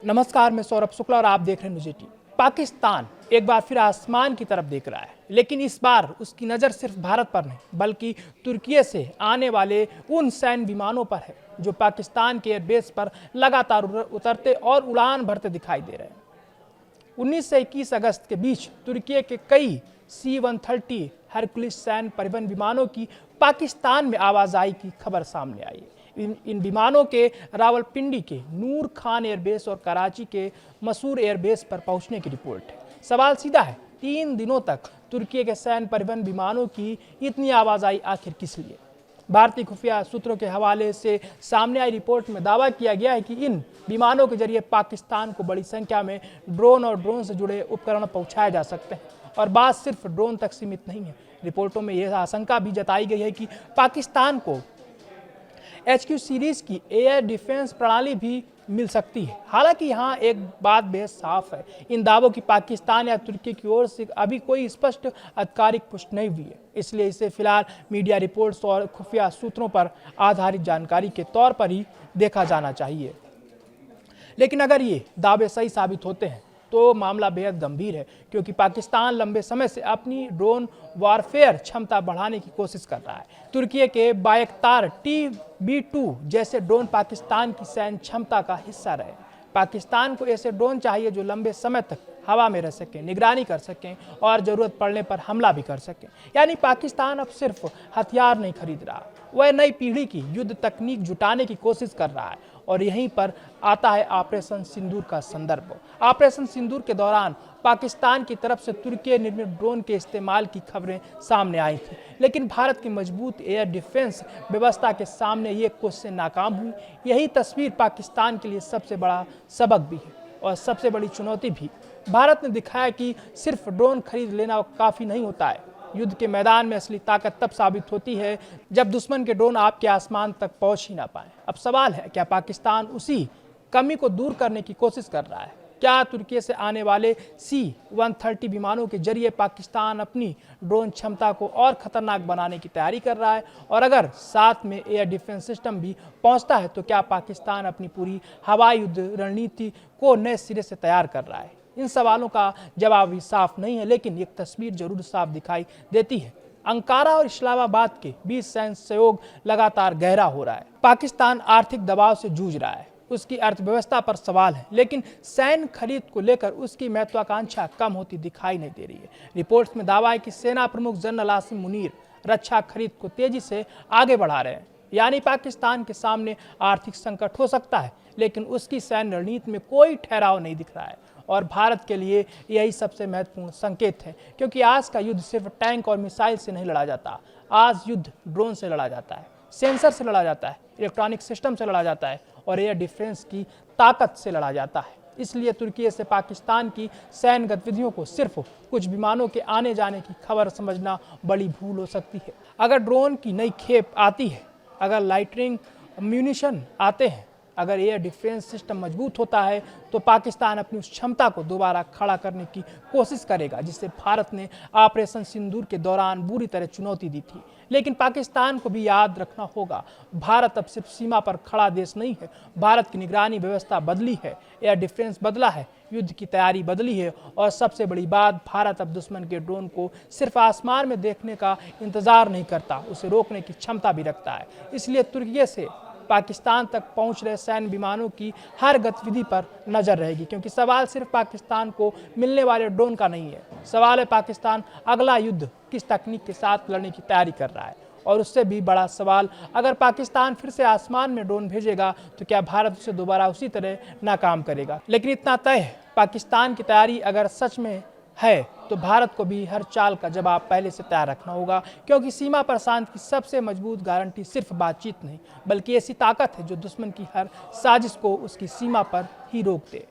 नमस्कार, मैं सौरभ शुक्ला और आप देख रहे हैं न्यूज़ 18। पाकिस्तान एक बार फिर आसमान की तरफ देख रहा है, लेकिन इस बार उसकी नज़र सिर्फ भारत पर नहीं बल्कि तुर्की से आने वाले उन सैन्य विमानों पर है जो पाकिस्तान के एयरबेस पर लगातार उतरते और उड़ान भरते दिखाई दे रहे हैं। 19 से 21 अगस्त के बीच तुर्की के कई C-130 हरकुलिस सैन्य परिवहन विमानों की पाकिस्तान में आवाजाही की खबर सामने आई। इन विमानों के रावलपिंडी के नूर खान एयरबेस और कराची के मसूर एयरबेस पर पहुंचने की रिपोर्ट है। सवाल सीधा है, 3 दिनों तक तुर्की के सैन्य परिवहन विमानों की इतनी आवाजाही आखिर किस लिए? भारतीय खुफिया सूत्रों के हवाले से सामने आई रिपोर्ट में दावा किया गया है कि इन विमानों के जरिए पाकिस्तान को बड़ी संख्या में ड्रोन और ड्रोन से जुड़े उपकरण पहुंचाए जा सकते हैं। और बात सिर्फ ड्रोन तक सीमित नहीं है। रिपोर्टों में यह आशंका भी जताई गई है कि पाकिस्तान को HQ सीरीज की एयर डिफेंस प्रणाली भी मिल सकती है। हालांकि यहाँ एक बात बेहद साफ है, इन दावों की पाकिस्तान या तुर्की की ओर से अभी कोई स्पष्ट आधिकारिक पुष्टि नहीं हुई है, इसलिए इसे फिलहाल मीडिया रिपोर्ट्स और खुफिया सूत्रों पर आधारित जानकारी के तौर पर ही देखा जाना चाहिए। लेकिन अगर ये दावे सही साबित होते हैं तो मामला बेहद गंभीर है, क्योंकि पाकिस्तान लंबे समय से अपनी ड्रोन वॉरफेयर क्षमता बढ़ाने की कोशिश कर रहा है। तुर्की के बायकतार TB2 जैसे ड्रोन पाकिस्तान की सैन्य क्षमता का हिस्सा रहे। पाकिस्तान को ऐसे ड्रोन चाहिए जो लंबे समय तक हवा में रह सकें, निगरानी कर सकें और ज़रूरत पड़ने पर हमला भी कर सकें। यानी पाकिस्तान अब सिर्फ हथियार नहीं खरीद रहा, वह नई पीढ़ी की युद्ध तकनीक जुटाने की कोशिश कर रहा है। और यहीं पर आता है ऑपरेशन सिंदूर का संदर्भ। ऑपरेशन सिंदूर के दौरान पाकिस्तान की तरफ से तुर्की निर्मित ड्रोन के इस्तेमाल की खबरें सामने आई थी, लेकिन भारत की मजबूत एयर डिफेंस व्यवस्था के सामने ये कोशिशें नाकाम हुई। यही तस्वीर पाकिस्तान के लिए सबसे बड़ा सबक भी है और सबसे बड़ी चुनौती भी। भारत ने दिखाया कि सिर्फ ड्रोन खरीद लेना काफ़ी नहीं होता है। युद्ध के मैदान में असली ताकत तब साबित होती है जब दुश्मन के ड्रोन आपके आसमान तक पहुंच ही ना पाए। अब सवाल है, क्या पाकिस्तान उसी कमी को दूर करने की कोशिश कर रहा है? क्या तुर्की से आने वाले C-130 विमानों के जरिए पाकिस्तान अपनी ड्रोन क्षमता को और खतरनाक बनाने की तैयारी कर रहा है? और अगर साथ में एयर डिफेंस सिस्टम भी पहुंचता है तो क्या पाकिस्तान अपनी पूरी हवाई युद्ध रणनीति को नए सिरे से तैयार कर रहा है? इन सवालों का जवाब भी साफ नहीं है, लेकिन एक तस्वीर जरूर साफ दिखाई देती है। अंकारा और इस्लामाबाद के बीच सैन्य सहयोग लगातार गहरा हो रहा है। पाकिस्तान आर्थिक दबाव से जूझ रहा है, उसकी अर्थव्यवस्था पर सवाल है, लेकिन सैन्य खरीद को लेकर उसकी महत्वाकांक्षा कम होती दिखाई नहीं दे रही है। रिपोर्ट्स में दावा है कि सेना प्रमुख जनरल आसिम मुनीर रक्षा खरीद को तेजी से आगे बढ़ा रहे हैं। यानी पाकिस्तान के सामने आर्थिक संकट हो सकता है, लेकिन उसकी सैन्य रणनीति में कोई ठहराव नहीं दिख रहा है। और भारत के लिए यही सबसे महत्वपूर्ण संकेत है, क्योंकि आज का युद्ध सिर्फ टैंक और मिसाइल से नहीं लड़ा जाता। आज युद्ध ड्रोन से लड़ा जाता है, सेंसर से लड़ा जाता है, इलेक्ट्रॉनिक सिस्टम से लड़ा जाता है और एयर डिफेंस की ताकत से लड़ा जाता है। इसलिए तुर्की से पाकिस्तान की सैन्य गतिविधियों को सिर्फ कुछ विमानों के आने जाने की खबर समझना बड़ी भूल हो सकती है। अगर ड्रोन की नई खेप आती है, अगर लाइटनिंग म्यूनिशन आते हैं, अगर एयर डिफेंस सिस्टम मजबूत होता है तो पाकिस्तान अपनी उस क्षमता को दोबारा खड़ा करने की कोशिश करेगा जिसे भारत ने ऑपरेशन सिंदूर के दौरान बुरी तरह चुनौती दी थी। लेकिन पाकिस्तान को भी याद रखना होगा, भारत अब सिर्फ सीमा पर खड़ा देश नहीं है। भारत की निगरानी व्यवस्था बदली है, एयर डिफेंस बदला है, युद्ध की तैयारी बदली है और सबसे बड़ी बात, भारत अब दुश्मन के ड्रोन को सिर्फ आसमान में देखने का इंतजार नहीं करता, उसे रोकने की क्षमता भी रखता है। इसलिए तुर्की से पाकिस्तान तक पहुंच रहे सैन्य विमानों की हर गतिविधि पर नजर रहेगी, क्योंकि सवाल सिर्फ पाकिस्तान को मिलने वाले ड्रोन का नहीं है। सवाल है पाकिस्तान अगला युद्ध किस तकनीक के साथ लड़ने की तैयारी कर रहा है। और उससे भी बड़ा सवाल, अगर पाकिस्तान फिर से आसमान में ड्रोन भेजेगा तो क्या भारत उसे दोबारा उसी तरह नाकाम करेगा? लेकिन इतना तय है, पाकिस्तान की तैयारी अगर सच में है तो भारत को भी हर चाल का जवाब पहले से तैयार रखना होगा, क्योंकि सीमा पर शांति की सबसे मजबूत गारंटी सिर्फ बातचीत नहीं बल्कि ऐसी ताकत है जो दुश्मन की हर साजिश को उसकी सीमा पर ही रोक दे।